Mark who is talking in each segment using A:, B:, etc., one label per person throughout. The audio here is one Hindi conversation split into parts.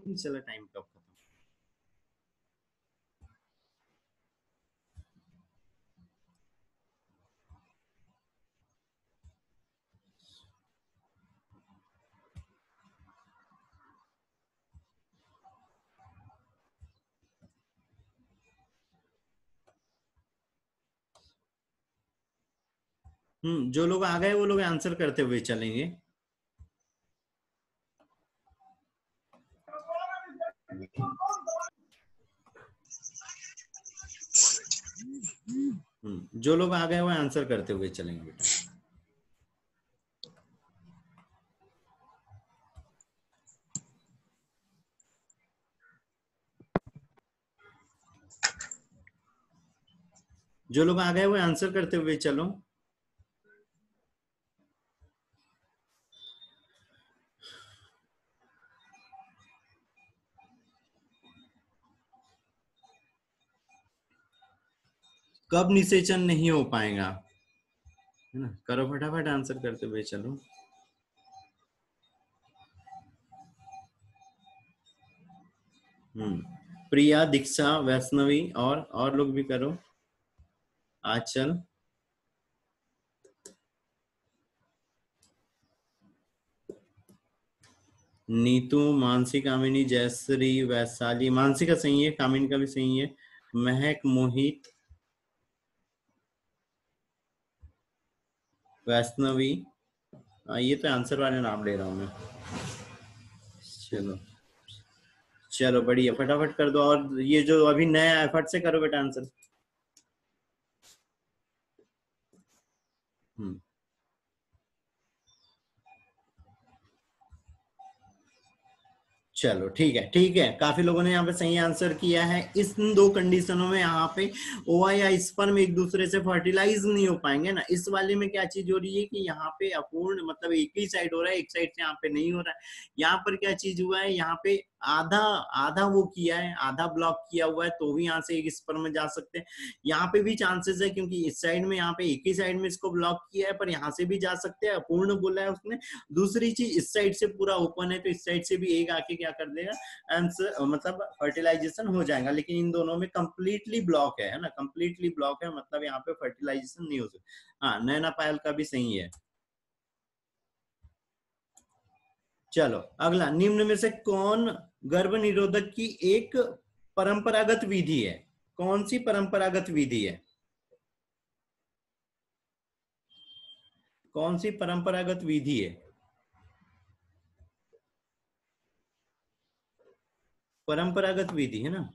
A: नहीं चला टाइम कब खत्म। जो लोग आ गए वो लोग आंसर करते हुए चलेंगे। जो लोग आ गए वो आंसर करते हुए चलेंगे बेटा। जो लोग आ गए वो आंसर करते हुए चलो। कब निषेचन नहीं हो पाएगा, है ना? करो फटाफट आंसर करते हुए चलो। प्रिया, दीक्षा, वैष्णवी और लोग भी करो। आचल, नीतू, मानसी, कामिनी, जयश्री, वैशाली। मानसी का सही है, कामिनी का भी सही है। महक, मोहित, वैष्णवी। ये तो आंसर वाले नाम ले रहा हूं मैं। चलो चलो बढ़िया, फटाफट कर दो। और ये जो अभी नया है फट से करो बेटा आंसर। चलो ठीक है ठीक है, काफी लोगों ने यहाँ पे सही आंसर किया है। इस दो कंडीशनों में यहाँ पे ओवा या स्पर्म एक दूसरे से फर्टिलाइज नहीं हो पाएंगे ना। इस वाले में क्या चीज हो रही है कि यहाँ पे अपूर्ण मतलब एक ही साइड हो रहा है, एक साइड से यहाँ पे नहीं हो रहा है। यहाँ पर क्या चीज हुआ है, यहाँ पे आधा आधा वो किया है, आधा ब्लॉक किया हुआ है, तो भी यहाँ से एक स्पर्म में जा सकते हैं। यहाँ पे भी चांसेस है क्योंकि इस साइड में यहाँ पे एक ही साइड में इसको ब्लॉक किया है, पर यहाँ से भी जा सकते हैं, अपूर्ण बोला है उसने। दूसरी चीज इस साइड से पूरा ओपन है, तो इस साइड से भी एक आके क्या कर देगा, आंसर मतलब फर्टिलाइजेशन हो जाएगा। लेकिन इन दोनों में कंप्लीटली ब्लॉक है ना, कंप्लीटली ब्लॉक है, मतलब यहाँ पे फर्टिलाइजेशन नहीं हो सकता। हाँ, नैना पायल का भी सही है। चलो अगला, निम्न में से कौन गर्भ निरोधक की एक परंपरागत विधि है? कौन सी परंपरागत विधि है? कौन सी परंपरागत विधि है? परंपरागत विधि है ना।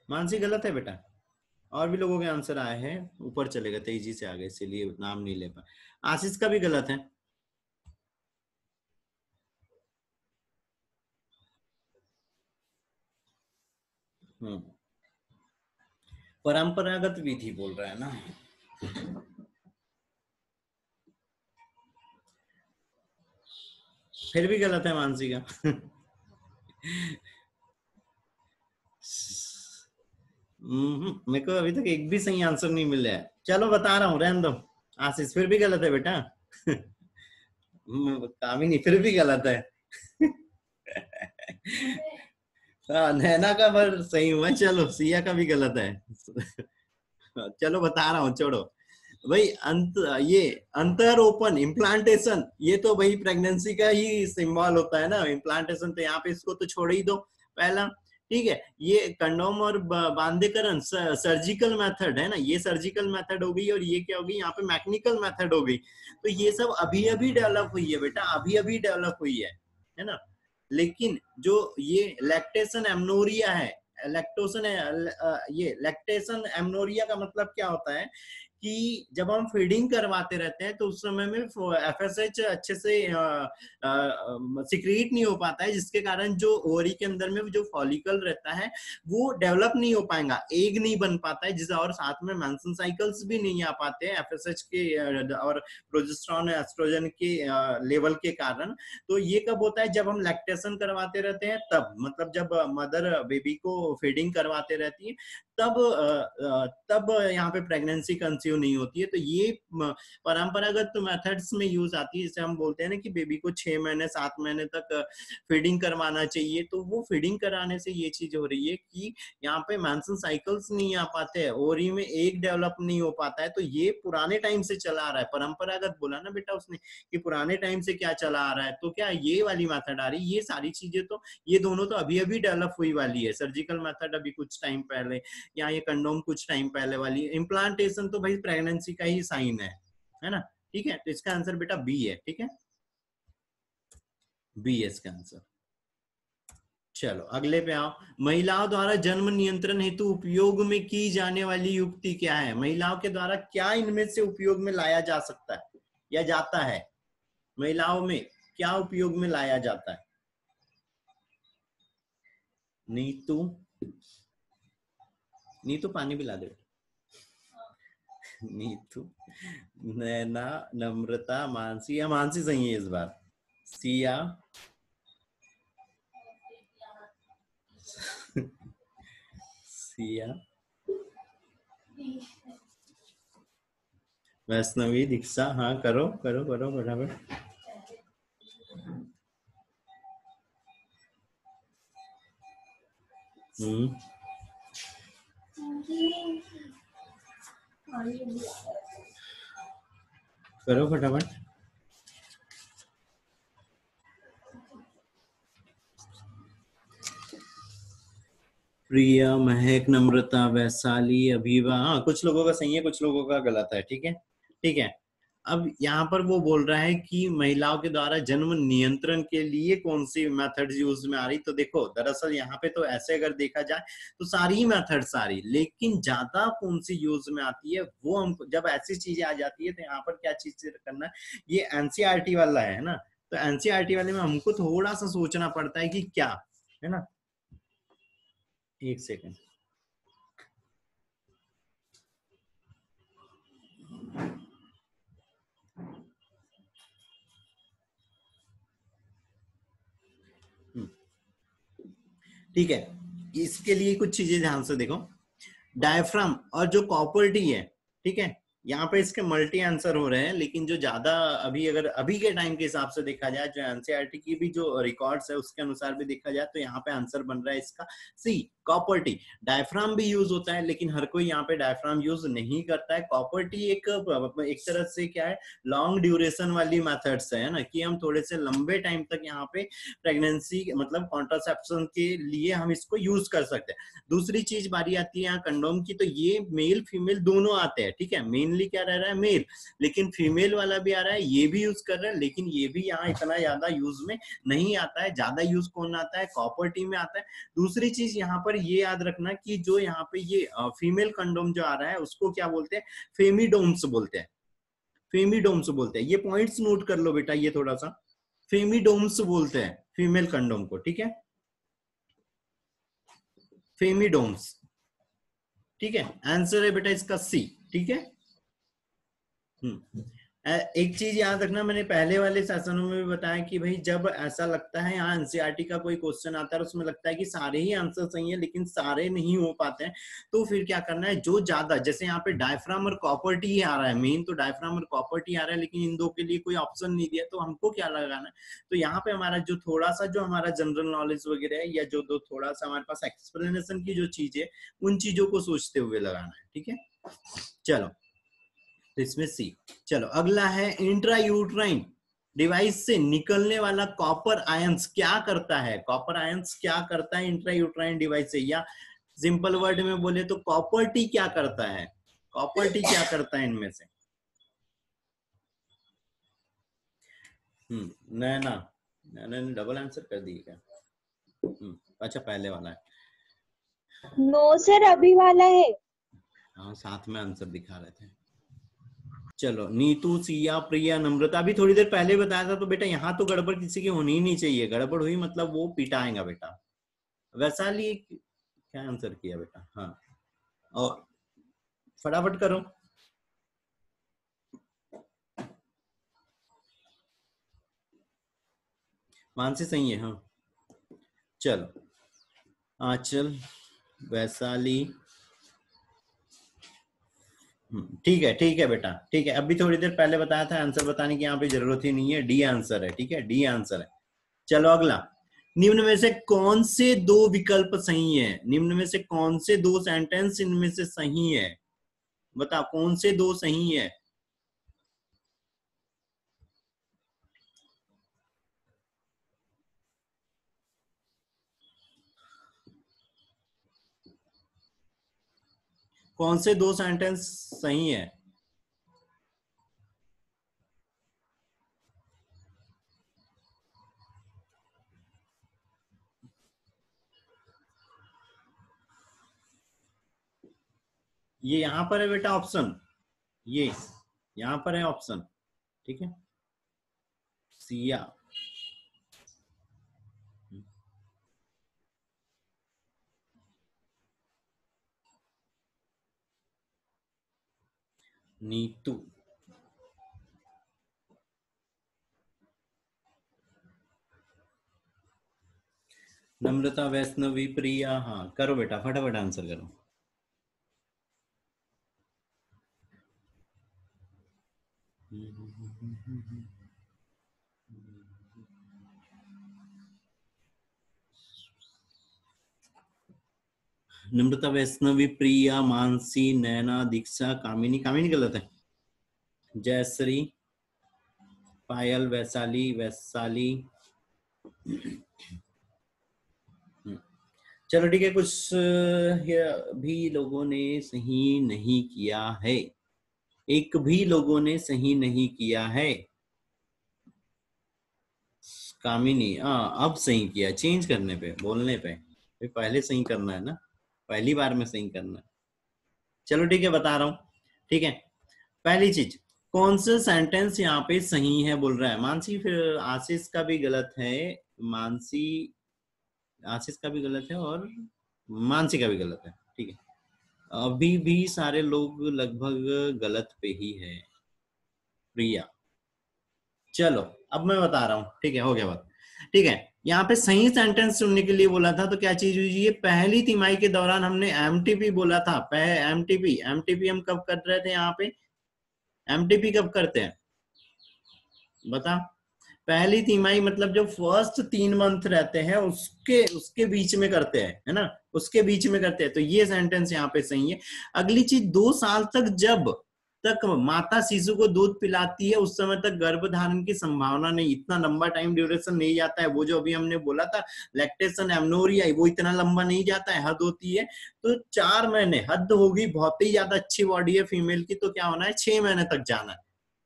A: मानसी गलत है बेटा। और भी लोगों के आंसर आए हैं, ऊपर चलेगा, तेजी से आ गए इसीलिए नाम नहीं ले पाए। आशीष का भी गलत है। परंपरागत विधि बोल रहा है ना। फिर भी गलत है मानसी का। मेरे को अभी तक एक भी सही आंसर नहीं मिल रहा है। चलो बता रहा हूँ, रहने दो। आशीष फिर भी गलत है बेटा। कामिनी फिर भी गलत है। हाँ, नैना का पर सही हुआ। चलो सिया का भी गलत है। चलो बता रहा हूँ, छोड़ो भाई। ये अंतर ओपन इम्प्लांटेशन, ये तो भाई प्रेगनेंसी का ही सिंबल होता है ना इम्प्लांटेशन, तो यहाँ पे इसको तो छोड़ ही दो पहला। ठीक है, ये कंडोम और बांधेकरण सर्जिकल मेथड है ना, ये सर्जिकल मेथड हो गई, और ये क्या हो गई यहाँ पे मैकेनिकल मेथड हो गई। तो ये सब अभी अभी डेवलप हुई है बेटा, अभी अभी डेवलप हुई है ना। लेकिन जो ये लैक्टेशन एमनोरिया है, लैक्टोसन ये लैक्टेशन एमनोरिया का मतलब क्या होता है कि जब हम फीडिंग करवाते रहते हैं तो उस समय में एफएसएच अच्छे से सिक्रीट नहीं हो पाता है, जिसके कारण जो ओवरी के अंदर में जो फॉलिकल रहता है वो डेवलप नहीं हो पाएगा, एग नहीं बन पाता है, जिस और साथ में मेंस्ट्रुअल साइकिल्स भी नहीं आ पाते हैं एफएसएच के और प्रोजेस्टेरोन एस्ट्रोजन के लेवल के कारण। तो ये कब होता है, जब हम लैक्टेशन करवाते रहते हैं तब, मतलब जब मदर बेबी को फीडिंग करवाते रहती है तब यहाँ पे प्रेगनेंसी कंसीव कंसीव नहीं होती है, तो ये परंपरागत मेथड्स में यूज आती है। जैसे हम बोलते हैं ना कि बेबी को 6 महीने 7 महीने तक फीडिंग करवाना चाहिए, तो वो फीडिंग कराने से ये चीज हो रही है कि यहाँ पे मेंस्ट्रुअल साइकिल्स नहीं आ पाते हैं, ओवरी में एक डेवलप नहीं हो पाता है। तो ये पुराने टाइम से चला आ रहा है, परंपरागत बोला ना बेटा उसने कि पुराने टाइम से क्या चला आ रहा है, तो क्या ये वाली मेथड आ रही है। ये सारी चीजें तो ये दोनों तो अभी अभी डेवलप हुई वाली है। सर्जिकल मेथड अभी कुछ टाइम पहले, या ये कंडोम कुछ टाइम पहले वाली। इम्प्लांटेशन तो भाई प्रेगनेंसी का ही साइन है ना। ठीक है, तो इसका आंसर बेटा बी है। ठीक है, बी है इसका आंसर। चलो अगले पे आओ। महिलाओं द्वारा जन्म नियंत्रण हेतु उपयोग में की जाने वाली युक्ति क्या है? महिलाओं के द्वारा क्या इनमें से उपयोग में लाया जा सकता है या जाता है? महिलाओं में क्या उपयोग में लाया जाता है? नीतू, नीतू पानी पिला दे। नीतू, नैना, नम्रता, मानसी। या मानसी सही है इस बार। सिया, सिया, वैष्णवी, दीक्षा। हाँ करो करो करो फटाफट। करो फटाफट। प्रिया, महक, नम्रता, वैशाली, अभिवा। हाँ कुछ लोगों का सही है, कुछ लोगों का गलत है। ठीक है, ठीक है। अब यहाँ पर वो बोल रहा है कि महिलाओं के द्वारा जन्म नियंत्रण के लिए कौन सी मेथड यूज में आ रही। तो देखो दरअसल यहाँ पे तो ऐसे अगर देखा जाए तो सारी ही मेथड सारी, लेकिन ज्यादा कौन सी यूज में आती है वो हम जब ऐसी चीजें आ जाती है तो यहाँ पर क्या चीज करना है। ये एनसीईआरटी वाला है ना, तो एनसीईआरटी वाले में हमको थोड़ा सा सोचना पड़ता है कि क्या है ना। एक सेकेंड। ठीक है, इसके लिए कुछ चीजें ध्यान से देखो। डायफ्राम और जो कॉपर्टी है, ठीक है, यहाँ पे इसके मल्टी आंसर हो रहे हैं, लेकिन जो ज्यादा अभी अगर अभी के टाइम के हिसाब से देखा जाए, जो एनसीईआरटी की भी जो रिकॉर्ड्स है उसके अनुसार भी देखा जाए, तो यहाँ पे आंसर बन रहा है इसका सी, कॉपर्टी। डायफ्राम भी यूज होता है, लेकिन हर कोई यहाँ पे डायफ्राम यूज नहीं करता है। कॉपर्टी एक तरह से क्या है, लॉन्ग ड्यूरेशन वाली मेथड्स है ना, कि हम थोड़े से लंबे टाइम तक यहाँ पे प्रेगनेंसी मतलब कॉन्ट्रासेप्शन के लिए हम इसको यूज कर सकते हैं। दूसरी चीज बारी आती है यहाँ कंडोम की, तो ये मेल फीमेल दोनों आते हैं। ठीक है, मेनली क्या रह रहा है, मेल, लेकिन फीमेल वाला भी आ रहा है, ये भी यूज कर रहा है, लेकिन ये भी यहाँ इतना ज्यादा यूज में नहीं आता है। ज्यादा यूज कौन आता है, कॉपर टी में आता है। दूसरी चीज यहाँ पर ये याद रखना कि जो यहाँ पे ये फीमेल कंडोम जो आ रहा है उसको क्या बोलते हैं, फेमिडोम्स बोलते हैं। फेमिडोम्स बोलते हैं, ये पॉइंट्स नोट कर लो बेटा, ये थोड़ा सा। फेमिडोम्स बोलते हैं फीमेल कंडोम को। ठीक है, फेमिडोम्स। ठीक है, आंसर है बेटा इसका सी। ठीक है। एक चीज याद रखना, मैंने पहले वाले सेशनों में भी बताया कि भाई जब ऐसा लगता है यहाँ एनसीईआरटी का कोई क्वेश्चन आता है उसमें लगता है कि सारे ही आंसर सही है लेकिन सारे नहीं हो पाते हैं, तो फिर क्या करना है, जो ज्यादा, जैसे यहाँ पे डायफ्राम और कॉपर टी आ रहा है, मेन तो डायफ्राम और कॉपर टी आ रहा है, लेकिन इन दो के लिए कोई ऑप्शन नहीं दिया, तो हमको क्या लगाना है, तो यहाँ पे हमारा जो थोड़ा सा जो हमारा जनरल नॉलेज वगैरह है, या जो दो थोड़ा सा हमारे पास एक्सप्लेनेशन की जो चीज है, उन चीजों को सोचते हुए लगाना है। ठीक है, चलो, तो इसमें सी। चलो अगला है, इंट्रा यूट्राइन डिवाइस से निकलने वाला कॉपर आयंस क्या करता है। कॉपर आयंस क्या करता है इंट्रा यूट्राइन डिवाइस से, या सिंपल वर्ड में बोले तो कॉपर टी क्या करता है, कॉपर टी क्या करता है इनमें से। नैना, नैना ने डबल आंसर कर दिया क्या? अच्छा पहले वाला है।
B: नो सर अभी वाला है।
A: हाँ साथ में आंसर दिखा रहे थे। चलो नीतू, सिया, प्रिया, नम्रता, अभी थोड़ी देर पहले बताया था, तो बेटा यहाँ तो गड़बड़ किसी की होनी ही नहीं चाहिए, गड़बड़ हुई मतलब वो पिटाएगा बेटा। वैशाली क्या आंसर किया बेटा? हाँ, और फटाफट करो। मानसी सही है, हाँ। चलो आंचल, वैशाली, ठीक है बेटा, ठीक है। अभी थोड़ी देर पहले बताया था, आंसर बताने की यहाँ पे जरूरत ही नहीं है, डी आंसर है। ठीक है, डी आंसर है। चलो अगला, निम्न में से कौन से दो विकल्प सही है? निम्न में से कौन से दो सेंटेंस इनमें से सही है? बताओ कौन से दो सही है? कौन से दो सेंटेंस सही है? ये यहां पर है बेटा ऑप्शन, ये यहां पर है ऑप्शन। ठीक है, सिया, नीतू, नम्रता, वैष्णवी, प्रिया। हाँ करो बेटा, फटाफट आंसर करो। नम्रता, वैष्णवी, प्रिया, मानसी, नैना, दीक्षा, कामिनी। कामिनी गलत है। जयश्री, पायल, वैशाली, वैशाली। चलो ठीक है, कुछ भी लोगों ने सही नहीं किया है, एक भी लोगों ने सही नहीं किया है। कामिनी, हाँ अब सही किया, चेंज करने पे, बोलने पे। पहले सही करना है ना, पहली बार में सही करना है। चलो ठीक है, बता रहा हूं। ठीक है, पहली चीज, कौन सा सेंटेंस यहाँ पे सही है बोल रहा है मानसी, फिर आशीष का भी गलत है। मानसी, आशीष का भी गलत है और मानसी का भी गलत है। ठीक है, अभी भी सारे लोग लगभग गलत पे ही है। प्रिया, चलो अब मैं बता रहा हूँ। ठीक है, हो गया बात। ठीक है, यहाँ पे सही सेंटेंस चुनने के लिए बोला था, तो क्या चीज हुई? ये पहली तिमाही के दौरान हमने एमटीपी बोला था। एमटीपी, एमटीपी हम कब कर रहे थे यहाँ पे? एमटीपी कब करते हैं बता? पहली तिमाही मतलब जो फर्स्ट 3 मंथ रहते हैं उसके उसके बीच में करते हैं, है ना, उसके बीच में करते हैं। तो ये सेंटेंस यहाँ पे सही है। अगली चीज, 2 साल तक जब तक माता शिशु को दूध पिलाती है उस समय तक गर्भ धारण की संभावना नहीं। इतना लंबा टाइम ड्यूरेशन नहीं जाता है। वो जो अभी हमने बोला था लैक्टेशन एमनोरिया, वो इतना लंबा नहीं जाता है, हद होती है तो 4 महीने हद होगी। बहुत ही ज्यादा अच्छी बॉडी है फीमेल की, तो क्या होना है, 6 महीने तक जाना है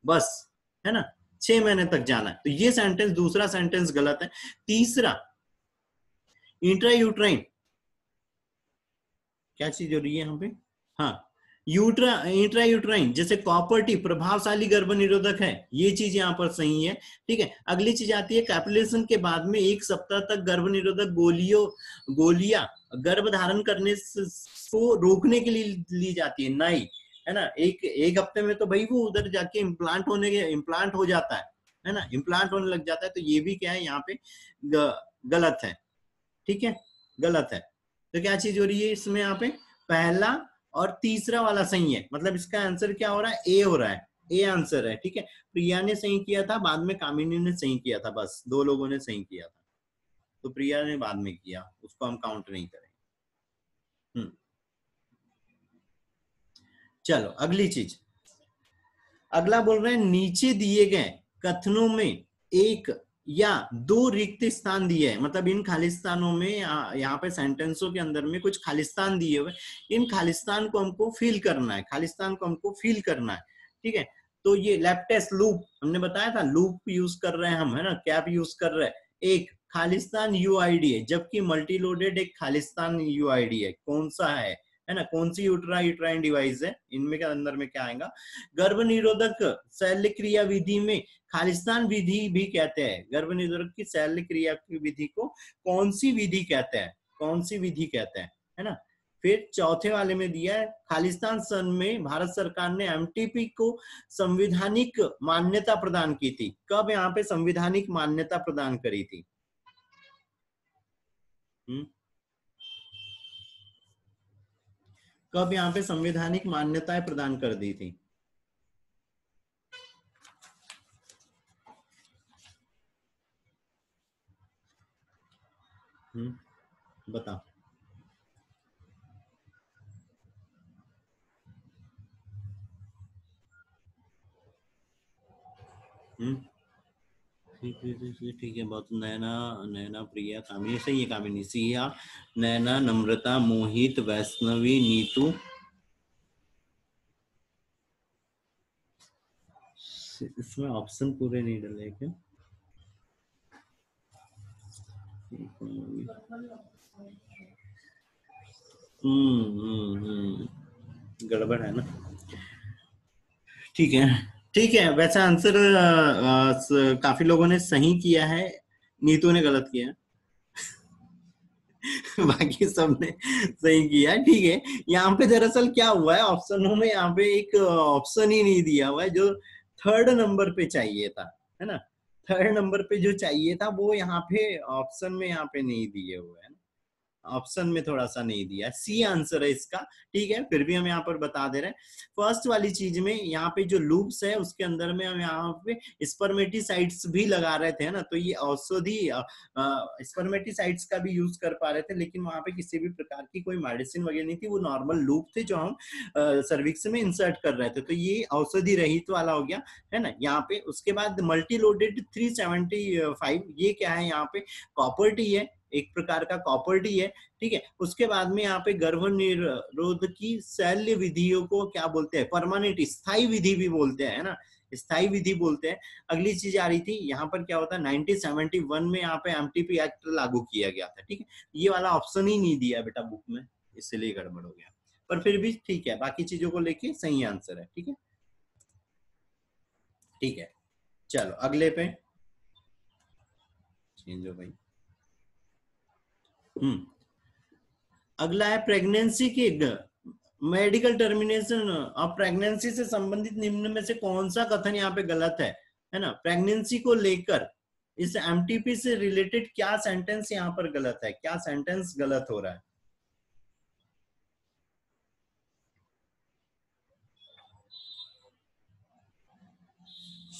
A: बस, है ना, 6 महीने तक जाना है। तो ये सेंटेंस, दूसरा सेंटेंस गलत है। तीसरा, इंट्रा यूट्राइन, क्या चीज हो रही है यहाँ पे? हाँ, इंट्रा यूट्राइन जैसे कॉपर्टी प्रभावशाली गर्भ निरोधक है, ये चीज यहाँ पर सही है। ठीक है, अगली चीज आती है कैपुलेशन के बाद में 1 सप्ताह तक गर्भ निरोधक गोलियां गर्भ धारण करने को रोकने के लिए ली जाती है, नहीं, है ना। एक हफ्ते में तो भाई वो उधर जाके इम्प्लांट हो जाता है ना, इम्प्लांट होने लग जाता है। तो ये भी क्या है यहाँ पे गलत है। ठीक है, गलत है। तो क्या चीज हो रही है इसमें यहाँ पे? पहला और तीसरा वाला सही है, मतलब इसका आंसर क्या हो रहा है? ए हो रहा है, ए आंसर है। ठीक है, प्रिया ने सही किया था, बाद में कामिनी ने सही किया था, बस 2 लोगों ने सही किया था। तो प्रिया ने बाद में किया, उसको हम काउंट नहीं करेंगे। चलो अगली चीज, अगला बोल रहे हैं नीचे दिए गए कथनों में एक या दो रिक्त स्थान दिए हैं, मतलब इन खालिस्तानों में यहाँ पे सेंटेंसों के अंदर में कुछ खालिस्तान दिए हुए, इन खालिस्तान को हमको फिल करना है, खालिस्तान को हमको फिल करना है। ठीक है, तो ये लेफ्टेस्ट लूप हमने बताया था, लूप यूज कर रहे हैं हम, है ना, कैप यूज कर रहे हैं। एक खालिस्तान यूआईडी है, जबकि मल्टीलोडेड एक खालिस्तान यूआईडी है। कौन सा है ना, कौन सी यूट्राइन डिवाइस है, इनमें के अंदर में क्या आएगा? गर्भ निरोधक शल्य क्रिया विधि में खालिस्तान विधि भी कहते हैं। गर्भ निरोधक की शल्य क्रिया की विधि को कौन सी विधि कहते हैं? कौन सी विधि कहते हैं, है ना। फिर चौथे वाले में दिया है, खालिस्तान सन में भारत सरकार ने एमटीपी को संविधानिक मान्यता प्रदान की थी। कब यहाँ पे संविधानिक मान्यता प्रदान करी थी? कब यहाँ पे संवैधानिक मान्यताएं प्रदान कर दी थी? बताओ। ठीक है बहुत। नैना, नैना, प्रिया, कामिनी, सही है। कामिनी, सिया, नैना, नम्रता, मोहित, वैष्णवी, नीतू। इसमें ऑप्शन पूरे नहीं डले क्या? गड़बड़ है ना। ठीक है, ठीक है। वैसा आंसर काफी लोगों ने सही किया है, नीतू ने गलत किया। बाकी सबने सही किया है। ठीक है, यहाँ पे दरअसल क्या हुआ है, ऑप्शनों में यहाँ पे एक ऑप्शन ही नहीं दिया हुआ है जो थर्ड नंबर पे चाहिए था, है ना। थर्ड नंबर पे जो चाहिए था वो यहाँ पे ऑप्शन में यहाँ पे नहीं दिए हुए हैं, ऑप्शन में थोड़ा सा नहीं दिया। सी आंसर है इसका। ठीक है, फिर भी हम यहाँ पर बता दे रहे हैं। फर्स्ट वाली चीज में यहाँ पे जो लूप्स है उसके अंदर में हम यहाँ पे स्पर्मेटिसाइड्स भी लगा रहे थे ना, तो ये औषधि स्पर्मेटिसाइड्स का भी यूज कर पा रहे थे, लेकिन वहां पे किसी भी प्रकार की कोई मेडिसिन वगैरह नहीं थी, वो नॉर्मल लूप थे जो हम सर्विक्स में इंसर्ट कर रहे थे, तो ये औषधि रहित वाला हो गया, है ना। यहाँ पे उसके बाद मल्टी लोडेड 375, ये क्या है, यहाँ पे कॉपर टी है, एक प्रकार का कॉपर टी है। ठीक है, उसके बाद में यहाँ पे गर्भ निरोध की शल्य विधियों को क्या बोलते हैं, परमानेंट, स्थायी विधि भी बोलते हैं, ना, स्थायी विधि बोलते हैं। अगली चीज आ रही थी यहाँ पर, क्या होता है 1971 में यहाँ पे एमटीपी एक्ट लागू किया गया था। ठीक है, ये वाला ऑप्शन ही नहीं दिया बेटा बुक में, इसलिए गड़बड़ हो गया, पर फिर भी ठीक है, बाकी चीजों को लेके सही आंसर है। ठीक है, ठीक है, चलो अगले पे चेंज हो भाई। अगला है प्रेगनेंसी के मेडिकल टर्मिनेशन ऑफ प्रेगनेंसी से संबंधित निम्न में से कौन सा कथन यहाँ पे गलत है ना। प्रेगनेंसी को लेकर इस एमटीपी से रिलेटेड क्या सेंटेंस यहाँ पर गलत है, क्या सेंटेंस गलत हो रहा है?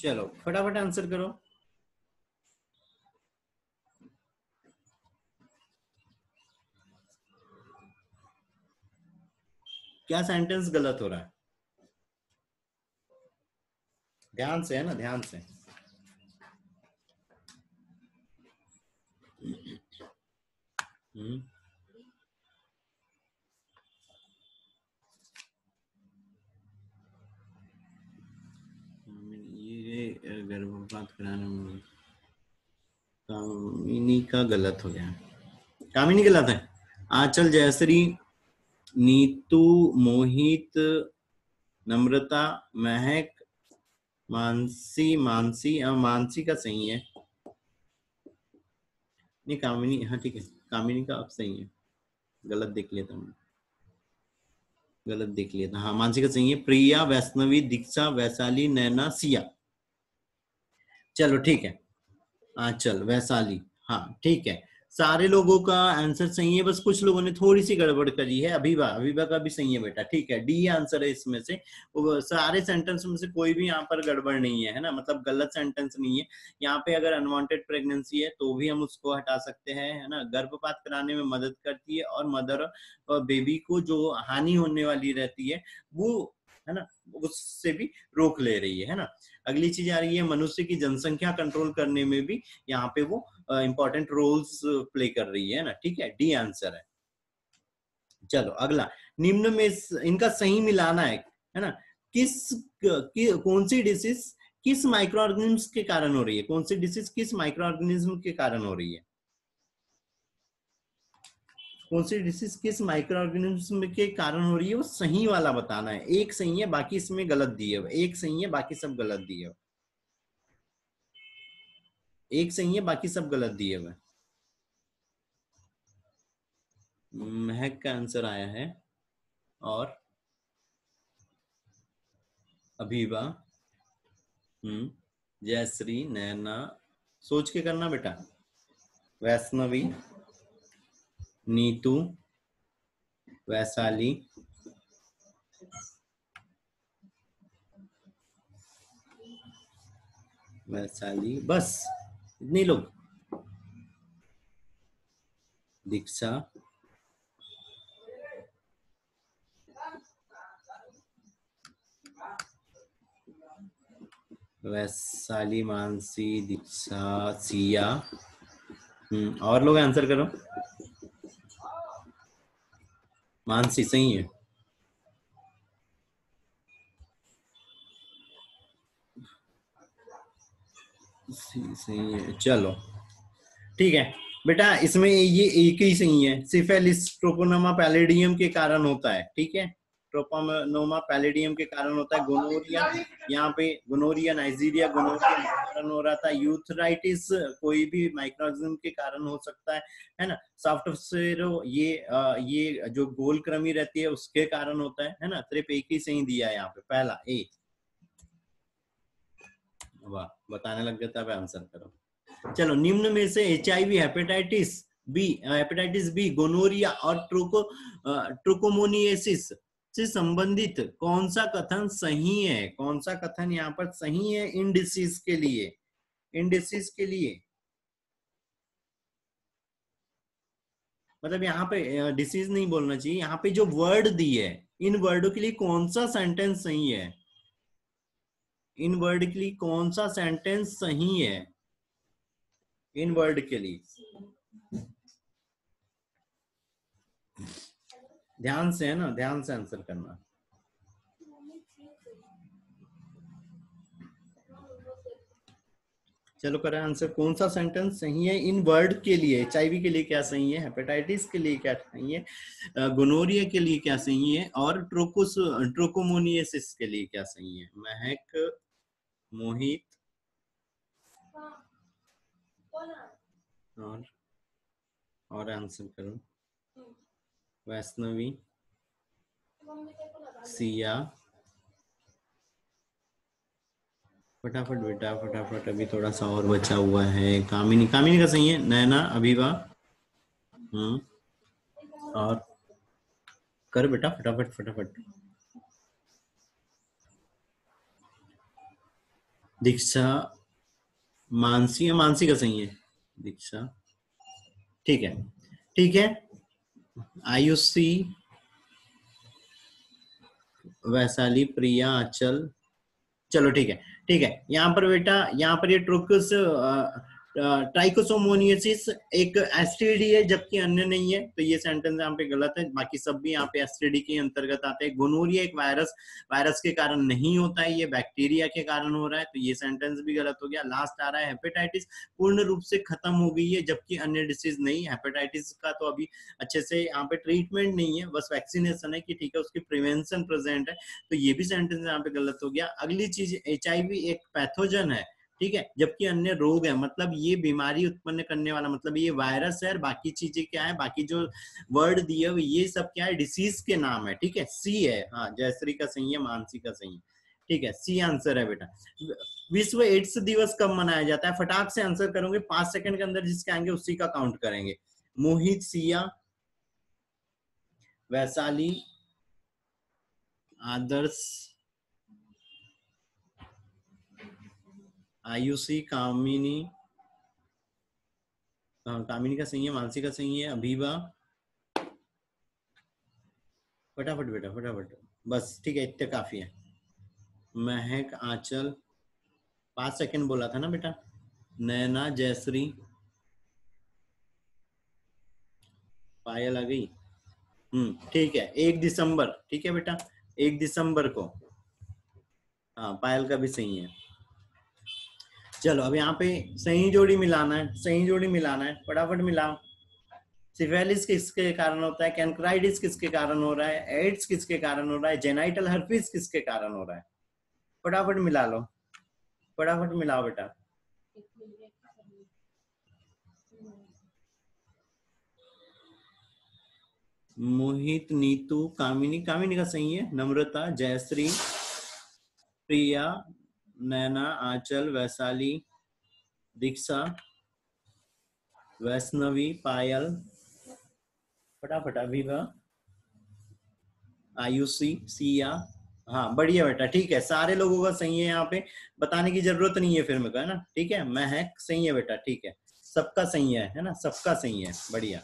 A: चलो फटाफट आंसर करो। क्या सेंटेंस गलत हो रहा है? ध्यान से, है ना, ध्यान से। ये गर्भपात कराने में कामिनी का गलत हो गया, कामिनी गलत है। आंचल, जयश्री, नीतू, मोहित, नम्रता, महक, मानसी, मानसी का सही है। नहीं कामिनी, हाँ ठीक है, कामिनी का अब सही है, गलत देख लिया था, गलत देख लिया था। हाँ मानसी का सही है। प्रिया, वैष्णवी, दीक्षा, वैशाली, नैना, सिया। चलो ठीक है, चल वैशाली, हाँ ठीक है, सारे लोगों का आंसर सही है, बस कुछ लोगों ने थोड़ी सी गड़बड़ करी है। अभिवा, अभिवा का भी सही है बेटा, ठीक है, डी आंसर है इसमें से। सारे सेंटेंस में से कोई भी यहाँ पर गड़बड़ नहीं है ना, मतलब गलत सेंटेंस नहीं है। यहाँ पे अगर अनवांटेड प्रेगनेंसी है तो भी हम उसको हटा सकते हैं, है ना। गर्भपात कराने में मदद करती है और मदर और बेबी को जो हानि होने वाली रहती है वो, है ना, उससे भी रोक ले रही है ना। अगली चीज आ रही है, मनुष्य की जनसंख्या कंट्रोल करने में भी यहाँ पे वो इंपॉर्टेंट रोल्स प्ले कर रही है ना। ठीक है, डी आंसर है। चलो अगला, निम्न में इनका सही मिलाना है ना। कौन सी डिसीज किस माइक्रो ऑर्गेनिज्म के कारण हो रही है, कौन सी डिसीज किस माइक्रो ऑर्गेनिज्म के कारण हो रही है, कौन सी डिसीज किस माइक्रो ऑर्गेनिज्म के कारण हो रही है, वो सही वाला बताना है। एक सही है बाकी इसमें गलत दिए हुए, एक सही है बाकी सब गलत दिए हुए, एक सही है बाकी सब गलत दिए हुए। महक का आंसर आया है, और अभिवा, जयश्री, नैना, सोच के करना बेटा, वैष्णवी, नीतू, वैशाली, वैशाली, बस इतने लोग। दीक्षा, वैशाली, मानसी, दीक्षा, सिया। और लोग आंसर करो। मानसी सही है। सही है, चलो ठीक है बेटा, इसमें ये एक ही सही है, सिफेलिस ट्रोपोनोमा पैलिडियम के कारण होता है, ठीक है, ट्रोपोनोमा पैलिडियम के कारण होता है। गोनोरिया, यहाँ पे गोनोरिया, नाइजीरिया गोनोरिया के कारण हो रहा था। यूथराइटिस कोई भी माइक्रोऑर्गेनिज्म के कारण हो सकता है ना। सॉफ्ट सेरो, ये जो गोल कृमि रहती है उसके कारण होता है ना। सिर्फ एक ही सही दिया है यहाँ पे, पहला ए। वाह, बताने लग गया था, अब आंसर करो। चलो, निम्न में से HIV, हेपेटाइटिस बी, गोनोरिया और ट्रोकोमोनियसिस से संबंधित कौन सा कथन सही है? कौन सा कथन यहाँ पर सही है इन डिसीज के लिए? इन डिसीज के लिए मतलब यहाँ पे डिसीज नहीं बोलना चाहिए, यहाँ पे जो वर्ड दी है, इन वर्डों के लिए कौन सा सेंटेंस सही है? इन वर्ड के लिए कौन सा सेंटेंस सही है? इन वर्ड के लिए ध्यान से, है ना, ध्यान से आंसर करना। चलो करें आंसर, कौन सा सेंटेंस सही है इन वर्ड के लिए? HIV के लिए क्या सही है, हेपेटाइटिस के लिए क्या सही है, गोनोरिया के लिए क्या सही है, और ट्रोकोमोनियसिस के लिए क्या सही है? महक, मोहित और आंसर करो। वैष्णवी, सिया, फटाफट बेटा फटाफट, अभी थोड़ा सा और बचा हुआ है। कामिनी, कामिनी का सही है। नैना, अभिवा, और कर बेटा फटाफट फटाफट। दीक्षा, मानसी, मानसी का सही है। दीक्षा, ठीक है, ठीक है। आयुषी, वैशाली, प्रिया, अचल, चलो ठीक है, ठीक है। यहाँ पर बेटा, यहाँ पर ये ट्रोकस ट्राइकोसोमोनियसिस एक एसटीडी है, जबकि अन्य नहीं है, तो ये सेंटेंस यहाँ पे गलत है। बाकी सब भी यहाँ पे एसटीडी के अंतर्गत आते हैं। गोनोरिया एक वायरस के कारण नहीं होता है, ये बैक्टीरिया के कारण हो रहा है, तो ये सेंटेंस भी गलत हो गया। लास्ट आ रहा है, हेपेटाइटिस पूर्ण रूप से खत्म हो गई है, जबकि अन्य डिसीज नहीं। हेपेटाइटिस का तो अभी अच्छे से यहाँ पे ट्रीटमेंट नहीं है, बस वैक्सीनेशन है कि ठीक है, उसकी प्रिवेंशन प्रेजेंट है, तो ये भी सेंटेंस यहाँ पे गलत हो गया। अगली चीज, HIV एक पैथोजन है, ठीक है, जबकि अन्य रोग है, मतलब ये बीमारी उत्पन्न करने वाला, मतलब ये वायरस है। और बाकी चीजें क्या है, बाकी जो वर्ड दिए हुए ये सब क्या है, डिसीज के नाम है, ठीक है। सी है, हाँ, जयश्री का सही है, मानसी का सही है, ठीक है, सी आंसर है बेटा। विश्व एड्स दिवस कब मनाया जाता है? फटाक से आंसर करोगे, 5 सेकंड के अंदर जिसके आएंगे उसी का काउंट करेंगे। मोहित, सिया, वैशाली, आदर्श, आयुषी, कामिनी, कामिनी का सही है, मानसी का सही है, अभिवा, फटाफट बेटा फटाफट, बस ठीक है, इतने काफी है। महक, आंचल, 5 सेकंड बोला था ना बेटा। नैना, जयश्री, पायल आ गई। ठीक है, 1 दिसंबर, ठीक है बेटा, 1 दिसंबर को। हाँ, पायल का भी सही है। चलो अब यहाँ पे सही जोड़ी मिलाना है, सही जोड़ी मिलाना है, फटाफट मिलाओ। सिफेलिस किसके कारण होता है, कैंक्राइटिस किसके कारण हो रहा है, एड्स किसके कारण हो रहा है, जेनाइटल हर्पीस किसके कारण हो रहा है? फटाफट मिला लो, फटाफट मिलाओ बेटा। मोहित, नीतू, कामिनी, कामिनी का सही है, नम्रता, जयश्री, प्रिया, नैना, आंचल, वैशाली, दीक्षा, वैष्णवी, पायल, फटाफट, अभिवा, आयुषी, सिया, हाँ बढ़िया बेटा, ठीक है, सारे लोगों का सही है, यहाँ पे बताने की जरूरत नहीं है फिर मेरे को, है ना, ठीक है, महक सही है बेटा, ठीक है, सबका सही है ना, सबका सही है, बढ़िया।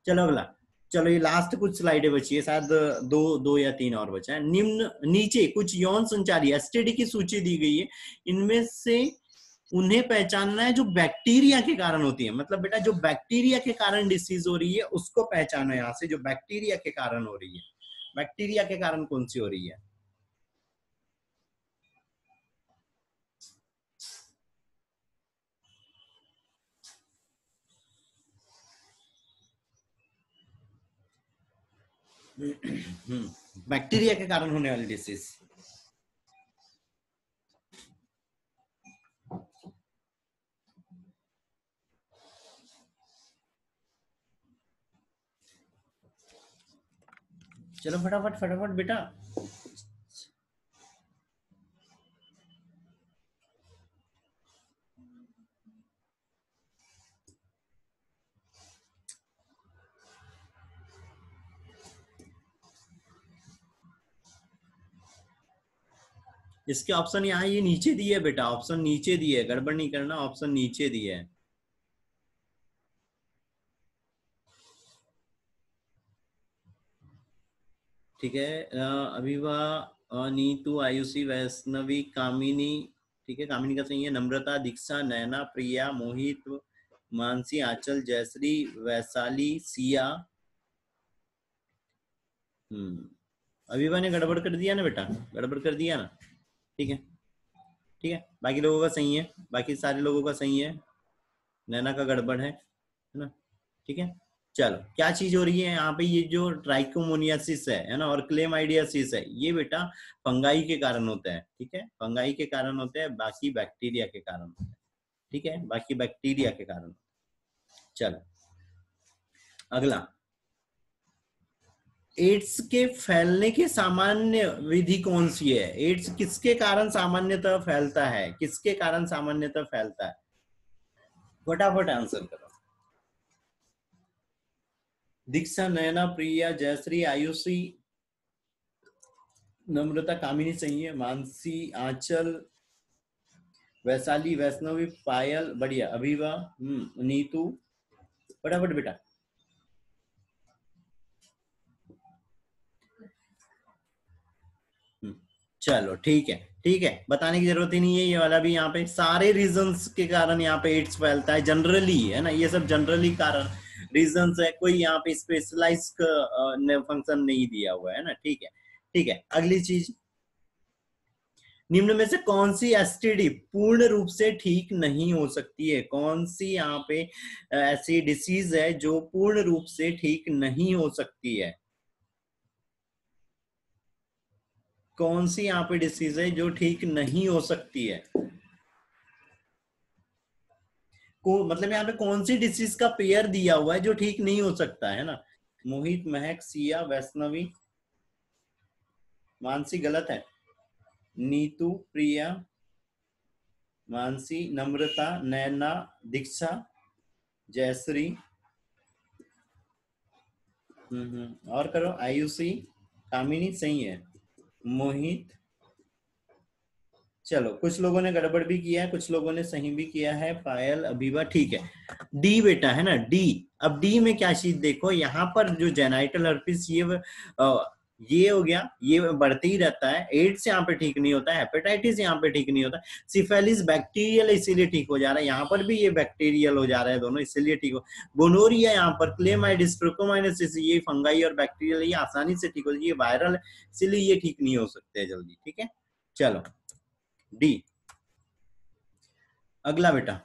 A: चलो अगला, चलो ये लास्ट कुछ स्लाइडें बची है शायद, दो दो या तीन और बचा है। निम्न नीचे कुछ यौन संचारी एसटीडी की सूची दी गई है, इनमें से उन्हें पहचानना है जो बैक्टीरिया के कारण होती है। मतलब बेटा जो बैक्टीरिया के कारण डिसीज हो रही है उसको पहचानो, यहाँ से जो बैक्टीरिया के कारण हो रही है, बैक्टीरिया के कारण कौन सी हो रही है। बैक्टीरिया के कारण होने वाली डिसीज। चलो फटाफट फटाफट बेटा। इसके ऑप्शन यहाँ ये नीचे दिए है बेटा, ऑप्शन नीचे दिए है, गड़बड़ नहीं करना, ऑप्शन नीचे दिए है। ठीक है, अभिवा, नीतू, आयुषी, वैष्णवी, कामिनी, ठीक है, कामिनी का सही है, नम्रता, दीक्षा, नैना, प्रिया, मोहित, मानसी, आंचल, जयश्री, वैशाली, सिया। अभिवा ने गड़बड़ कर दिया ना बेटा, गड़बड़ कर दिया ना, ठीक है, ठीक है, बाकी लोगों का सही है, बाकी सारे लोगों का सही है, नैना का गड़बड़ है ना, ठीक है। चलो क्या चीज हो रही है यहाँ पे, ये जो ट्राइकोमोनियासिस है ना, और क्लेमाइडियासिस है, ये बेटा फंगाई के कारण होता है, ठीक है, फंगाई के कारण होते हैं, बाकी बैक्टीरिया के कारण होते हैं, ठीक है, बाकी बैक्टीरिया के कारण। चलो अगला, एड्स के फैलने की सामान्य विधि कौन सी है। एड्स किसके कारण सामान्यतः फैलता है, किसके कारण सामान्यतः फैलता है, फटाफट आंसर करो। दीक्षा, नयना, प्रिया, जयश्री, आयुषी, नम्रता, कामिनी सही है, मानसी, आंचल, वैशाली, वैष्णवी, पायल, बढ़िया, अभिवा, नीतू, फटाफट बेटा। चलो ठीक है, ठीक है, बताने की जरूरत ही नहीं है, ये वाला भी यहाँ पे सारे रीजंस के कारण यहाँ पे एड्स फैलता है, जनरली है ना, ये सब जनरली कारण रीजंस है, कोई यहाँ पे स्पेशलाइज फंक्शन नहीं दिया हुआ है ना, ठीक है, ठीक है। अगली चीज, निम्न में से कौन सी एसटीडी पूर्ण रूप से ठीक नहीं हो सकती है, कौन सी यहाँ पे ऐसी डिसीज है जो पूर्ण रूप से ठीक नहीं हो सकती है, कौन सी यहाँ पे डिसीज है जो ठीक नहीं हो सकती है, मतलब यहाँ पे कौन सी डिसीज का पेयर दिया हुआ है जो ठीक नहीं हो सकता है ना। मोहित, महक, सिया, वैष्णवी, मानसी गलत है, नीतू, प्रिया, मानसी, नम्रता, नैना, दीक्षा, जयश्री, और करो, आयुषी, कामिनी सही है, मोहित, चलो कुछ लोगों ने गड़बड़ भी किया है, कुछ लोगों ने सही भी किया है, पायल, अभिवा, ठीक है। डी बेटा है ना, डी। अब डी में क्या चीज देखो, यहाँ पर जो जेनाइटल हर्पिस ये हो गया, ये बढ़ते ही रहता है, एड्स यहाँ पे ठीक नहीं होता है, हेपेटाइटिस यहाँ पे ठीक नहीं होता, सिफेलिस बैक्टीरियल इसीलिए ठीक हो जा रहा है, यहाँ पर भी ये बैक्टीरियल हो जा रहा है, दोनों इसीलिए ठीक हो, गोनोरिया यहाँ पर, क्लेमाइडिस, ट्रिकोमाइसिस, ये फंगाई और बैक्टीरियल, ये आसानी से ठीक हो, ये वायरल है इसीलिए ये ठीक नहीं हो सकते जल्दी, ठीक है। चलो डी। अगला बेटा,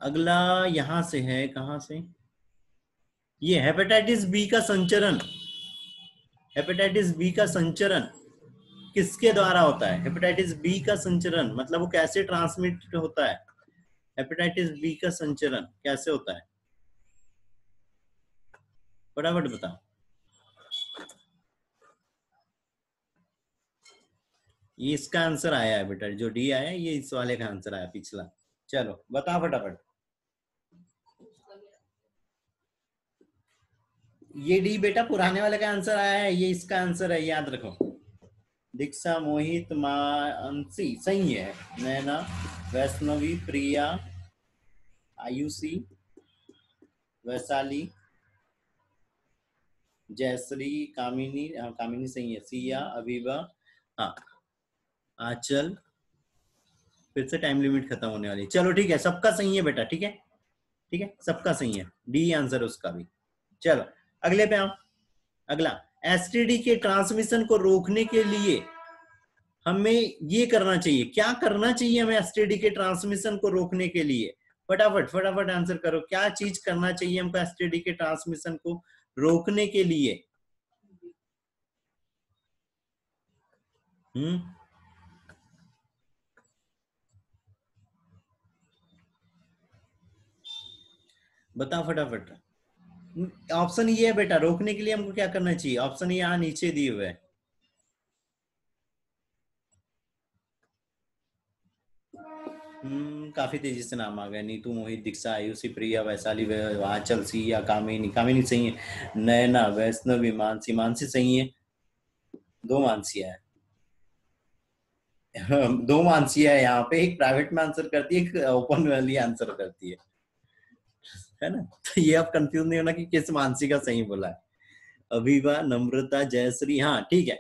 A: अगला यहां से है, कहां से, ये हेपेटाइटिस बी का संचरण, हेपेटाइटिस बी का संचरण किसके द्वारा होता है, हेपेटाइटिस बी का संचरण मतलब वो कैसे ट्रांसमिट होता है, हेपेटाइटिस बी का संचरण कैसे होता है, फटाफट बताओ। ये इसका आंसर आया है बेटा, जो डी आया ये इस वाले का आंसर आया पिछला, चलो बताओ फटाफट। ये डी बेटा पुराने वाले का आंसर आया है, ये इसका आंसर है, याद रखो। दीक्षा, मोहित, मानसी सही है। नैना, वैष्णवी, प्रिया, आयुषी, वैशाली, जयश्री, कामिनी, हाँ कामिनी सही है। सिया, अभिवा, हाँ आंचल। फिर से टाइम लिमिट खत्म होने वाली। चलो ठीक है, सबका सही है बेटा, ठीक है ठीक है, सबका सही है, डी आंसर उसका भी। चलो अगले पे आओ। अगला, एसटीडी के ट्रांसमिशन को रोकने के लिए हमें ये करना चाहिए, क्या करना चाहिए हमें एसटीडी के ट्रांसमिशन को रोकने के लिए? फटाफट फटाफट आंसर करो, क्या चीज करना चाहिए हमको एसटीडी के ट्रांसमिशन को रोकने के लिए? बताओ फटाफट। ऑप्शन ये है बेटा, रोकने के लिए हमको क्या करना चाहिए, ऑप्शन यहाँ नीचे दिए हुए है। काफी तेजी से नाम आ गए। नीतू, मोहित, दीक्षा, आयुषी, प्रिया, वैशाली, आंचल, सिया, कामिनी, कामिनी सही है। नयना, वैष्णवी, मानसी, मानसी सही है। दो मानसिया है दो मानसिया है यहाँ पे, एक प्राइवेट में आंसर करती है, एक ओपन वाली आंसर करती है ना। तो ये आप कंफ्यूज नहीं होना कि किस मानसी का सही बोला है। अभिवा, नम्रता, जयश्री, हाँ ठीक है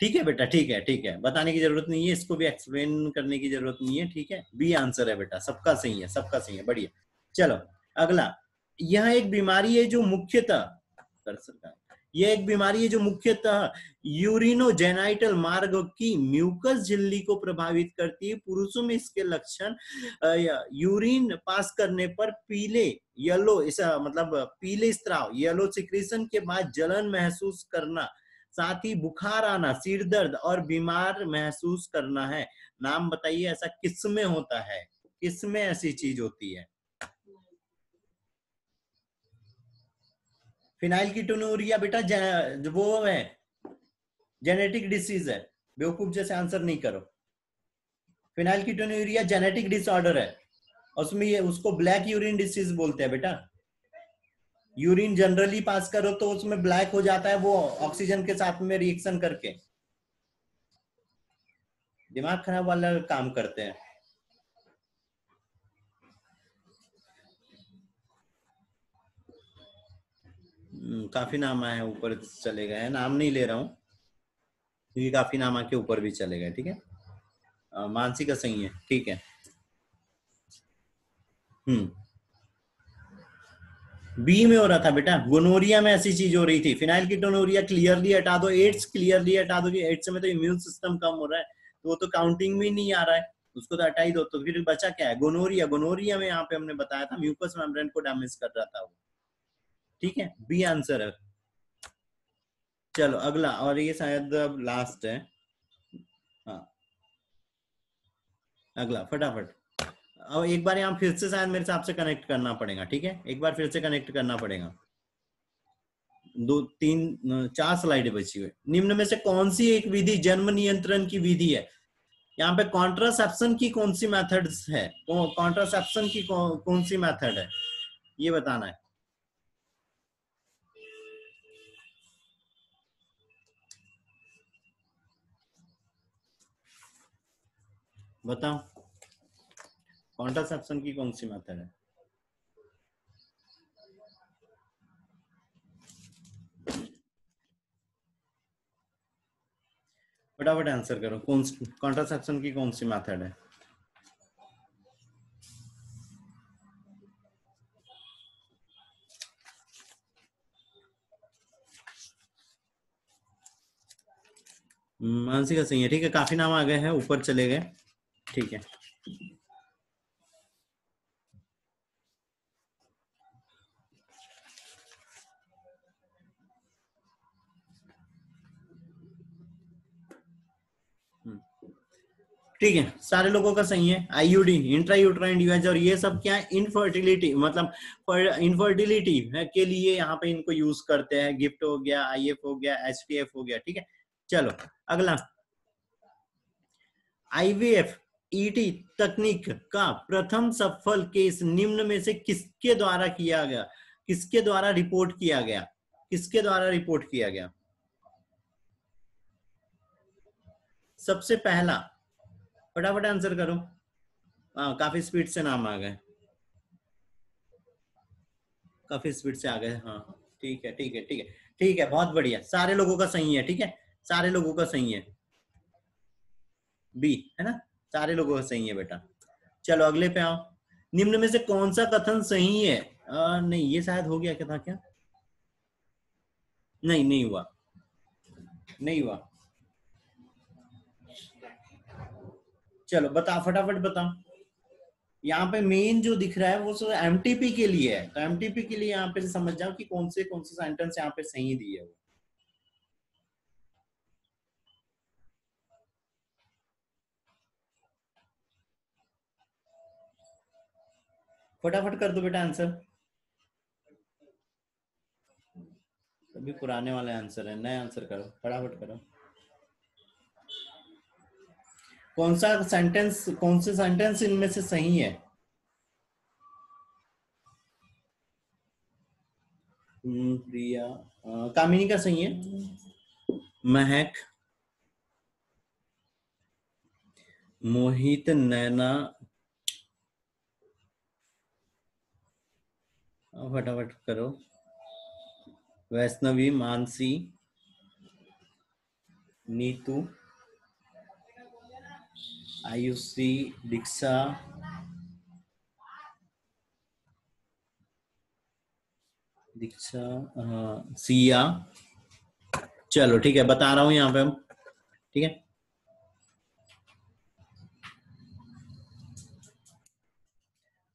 A: ठीक है बेटा, ठीक है ठीक है, बताने की जरूरत नहीं है, इसको भी एक्सप्लेन करने की जरूरत नहीं है, ठीक है। बी आंसर है बेटा, सबका सही है, सबका सही है, बढ़िया। चलो अगला, यह एक बीमारी है जो मुख्यतः यह एक बीमारी है जो मुख्यतः यूरिनोजेनाइटल मार्ग की म्यूकस झिल्ली को प्रभावित करती है। पुरुषों में इसके लक्षण यूरिन पास करने पर पीले येलो, ऐसा मतलब पीले स्त्राव, येलो सिक्रीशन के बाद जलन महसूस करना, साथ ही बुखार आना, सिर दर्द और बीमार महसूस करना है। नाम बताइए ऐसा किसमें होता है, किसमें ऐसी चीज होती है? फिनाइलकीटोनुरिया बेटा वो है, जेनेटिक डिसीज है, बेवकूफ जैसे आंसर नहीं करो। फिनाइलकीटोनुरिया जेनेटिक डिसऑर्डर है, उसमें ये उसको ब्लैक यूरिन डिसीज बोलते हैं बेटा। यूरिन जनरली पास करो तो उसमें ब्लैक हो जाता है, वो ऑक्सीजन के साथ में रिएक्शन करके दिमाग खराब वाला काम करते हैं। काफी नाम आए हैं, ऊपर चले गए हैं, नाम नहीं ले रहा हूं क्योंकि काफी नाम आके ऊपर भी चले गए, ठीक है। मानसी का सही है, ठीक है। बी में हो रहा था बेटा, गोनोरिया में ऐसी चीज हो रही थी। फिनाइलकीटोनुरिया क्लियरली हटा दो, एड्स क्लियरली हटा दो, एड्स में तो इम्यून सिस्टम कम हो रहा है, तो वो तो काउंटिंग में नहीं आ रहा है, उसको तो हटा ही दो। तो फिर बचा क्या है? गोनोरिया। गोनोरिया में यहाँ पे हमने बताया था म्यूकस मेम्ब्रेन को डैमेज कर रहा था वो, ठीक है, बी आंसर है। चलो अगला, और ये शायद अब लास्ट है। हाँ अगला फटाफट। अब एक बार यहाँ फिर से शायद मेरे हिसाब से कनेक्ट करना पड़ेगा, ठीक है, एक बार फिर से कनेक्ट करना पड़ेगा। 4 स्लाइड बची हुई। निम्न में से कौन सी एक विधि जन्म नियंत्रण की विधि है? यहाँ पे कॉन्ट्रासेप्शन की कौन सी मेथड्स है, कॉन्ट्रासेप्शन की कौन सी मेथड है, ये बताना है। बताओ कॉन्ट्रासेप्शन की कौन सी मेथड है? फटाफट आंसर करो, कौन कॉन्ट्रासेप्शन की कौन सी मेथड है? मानसी का सही है, ठीक है, काफी नाम आ गए हैं, ऊपर चले गए, ठीक है। ठीक है, सारे लोगों का सही है। आईयूडी, इंट्रायूट्राइन डिवाइस, और ये सब क्या है? इनफर्टिलिटी, मतलब इनफर्टिलिटी के लिए यहाँ पे इनको यूज करते हैं। गिफ्ट हो गया, आईएफ हो गया, एचटीएफ हो गया, ठीक है। चलो अगला, आईवीएफ ईटी तकनीक का प्रथम सफल केस निम्न में से किसके द्वारा किया गया, किसके द्वारा रिपोर्ट किया गया? किसके द्वारा रिपोर्ट किया गया? सबसे पहला, फटाफट आंसर करो। हाँ, काफी स्पीड से नाम आ गए, काफी स्पीड से आ गए। हाँ ठीक है ठीक है ठीक है ठीक है, बहुत बढ़िया, सारे लोगों का सही है। ठीक है, सारे लोगों का सही है, बी है ना, सारे लोगों का सही है बेटा। चलो अगले पे आओ। निम्न में से कौन सा कथन सही है? नहीं, ये शायद हो गया, क्या था क्या? नहीं, नहीं हुआ, नहीं हुआ। चलो बताओ, फटाफट बताओ। यहाँ पे मेन जो दिख रहा है वो सब एमटीपी के लिए है, तो एमटीपी के लिए यहाँ पे से समझ जाओ कि कौन से सेंटेंस यहाँ पे सही दिए वो। फटाफट कर दो बेटा आंसर, अभी पुराने वाले आंसर है, नए आंसर करो, फटाफट करो। कौन सा सेंटेंस, कौन से सेंटेंस इनमें से सही है? प्रिया, कामिनी का सही है। महक, मोहित, नैना, फटाफट करो। वैष्णवी, मानसी, नीतू, आयुषी, दीक्षा, सिया। चलो ठीक है, बता रहा हूं यहाँ पे हम, ठीक है।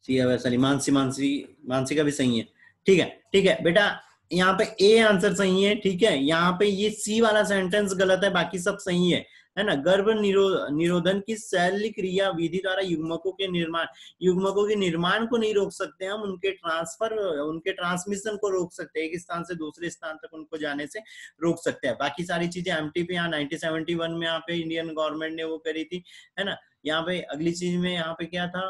A: सिया, वैशाली, मानसी, मानसी का भी सही है। ठीक है ठीक है बेटा, यहाँ पे ए आंसर सही है। ठीक है, यहाँ पे ये सी वाला सेंटेंस गलत है, बाकी सब सही है ना। गर्भ निरोधन की शैल्य क्रिया विधि द्वारा युग्मकों के निर्माण को नहीं रोक सकते हम, उनके ट्रांसमिशन को रोक सकते हैं, एक स्थान से दूसरे स्थान तक उनको जाने से रोक सकते हैं। बाकी सारी चीजें एमटीपी यहाँ 1971 में यहाँ पे इंडियन गवर्नमेंट ने वो करी थी, है ना। यहाँ पे अगली चीज में यहाँ पे क्या था,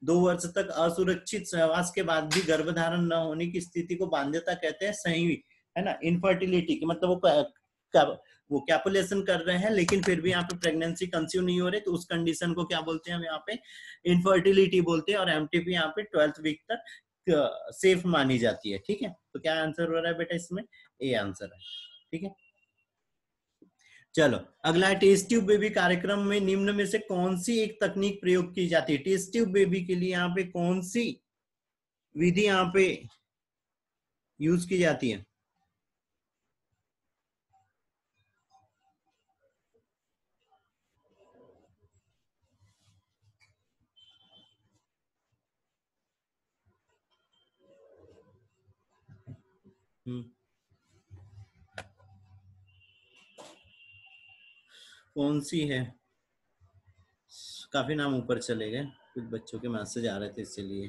A: 2 वर्ष तक असुरक्षित सहवास के बाद भी गर्भधारण न होने की स्थिति को बाध्यता कहते हैं, सही है ना। इनफर्टिलिटी की मतलब वो कैपुलेशन कर रहे हैं लेकिन फिर भी यहाँ पे प्रेगनेंसी कंसीव नहीं हो रही, तो उस कंडीशन को क्या बोलते हैं हम यहाँ पे? इनफर्टिलिटी बोलते हैं। और एमटीपी यहाँ पे 12th वीक तक सेफ मानी जाती है। ठीक है, तो क्या आंसर हो रहा है बेटा इसमें? ए आंसर है। ठीक है, चलो अगला है टेस्ट ट्यूब बेबी कार्यक्रम में निम्न में से कौन सी एक तकनीक प्रयोग की जाती है? टेस्ट ट्यूब बेबी के लिए यहाँ पे कौन सी विधि यहाँ पे यूज की जाती है? कौन सी है? काफी नाम ऊपर चले गए, कुछ बच्चों के मैसेज आ रहे थे इसलिए।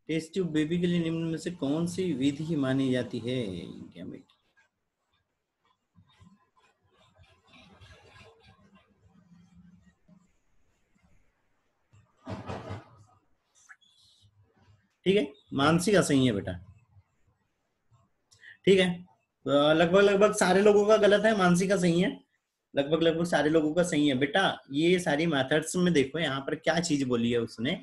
A: टेस्ट ट्यूब बेबी के लिए निम्न में से कौन सी विधि मानी जाती है? ठीक है, मानसी का सही है बेटा। ठीक है, लगभग लगभग सारे लोगों का गलत है, मानसी का सही है। लगभग लगभग सारे लोगों का सही है बेटा। ये सारी मेथड्स में देखो यहाँ पर क्या चीज बोली है उसने,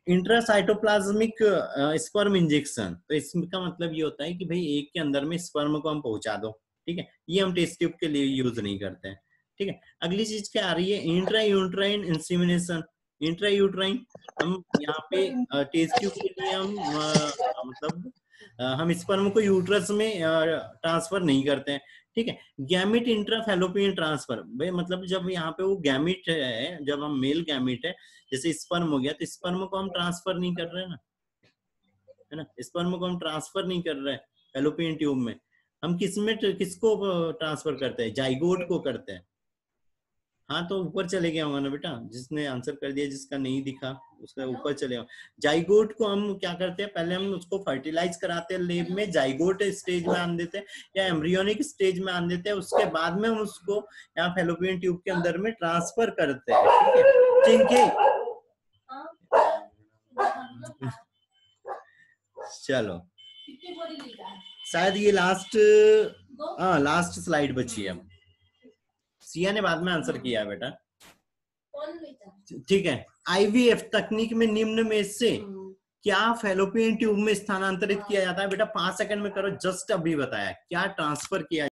A: इंट्रासाइटोप्लाज्मिक स्पर्म इंजेक्शन। तो इसका मतलब ये होता है कि भाई एक के अंदर में स्पर्म को हम पहुंचा दो। ठीक है, ये हम टेस्ट ट्यूब के लिए यूज नहीं करते हैं। ठीक है, अगली चीज क्या आ रही है? Intra uterine insemination. Intra uterine हम यहाँ पे टेस्ट ट्यूब के लिए हम मतलब हम स्पर्म को यूट्रस में ट्रांसफर नहीं करते हैं। ठीक है, गैमिट इंट्रा फैलोपियन ट्रांसफर, भाई मतलब जब यहाँ पे वो गैमिट है, जब हम मेल गैमिट है, जैसे स्पर्म हो गया, तो स्पर्म को हम ट्रांसफर नहीं कर रहे हैं ना, है ना। स्पर्म को हम ट्रांसफर नहीं कर रहे हैं फैलोपियन ट्यूब में। हम किसको ट्रांसफर करते हैं? जाइगोट को करते हैं। हाँ, तो ऊपर चले गया होगा ना बेटा, जिसने आंसर कर दिया, जिसका नहीं दिखा उसका ऊपर चले गया। जाइगोट को हम क्या करते हैं? पहले हम उसको फर्टिलाइज कराते हैं लेब में, जाइगोट स्टेज में आन देते हैं या एम्ब्रियोनिक स्टेज में आन देते हैं, उसके बाद में हम उसको यहाँ फैलोपियन ट्यूब के अंदर में ट्रांसफर करते हैं। ठीक है चिंकी, चलो शायद ये लास्ट स्लाइड बची है। सिया ने बाद में आंसर किया है बेटा, ठीक है। आईवीएफ तकनीक में निम्न में से क्या फैलोपियन ट्यूब में स्थानांतरित किया जाता है? बेटा 5 सेकंड में करो, जस्ट अभी बताया क्या ट्रांसफर किया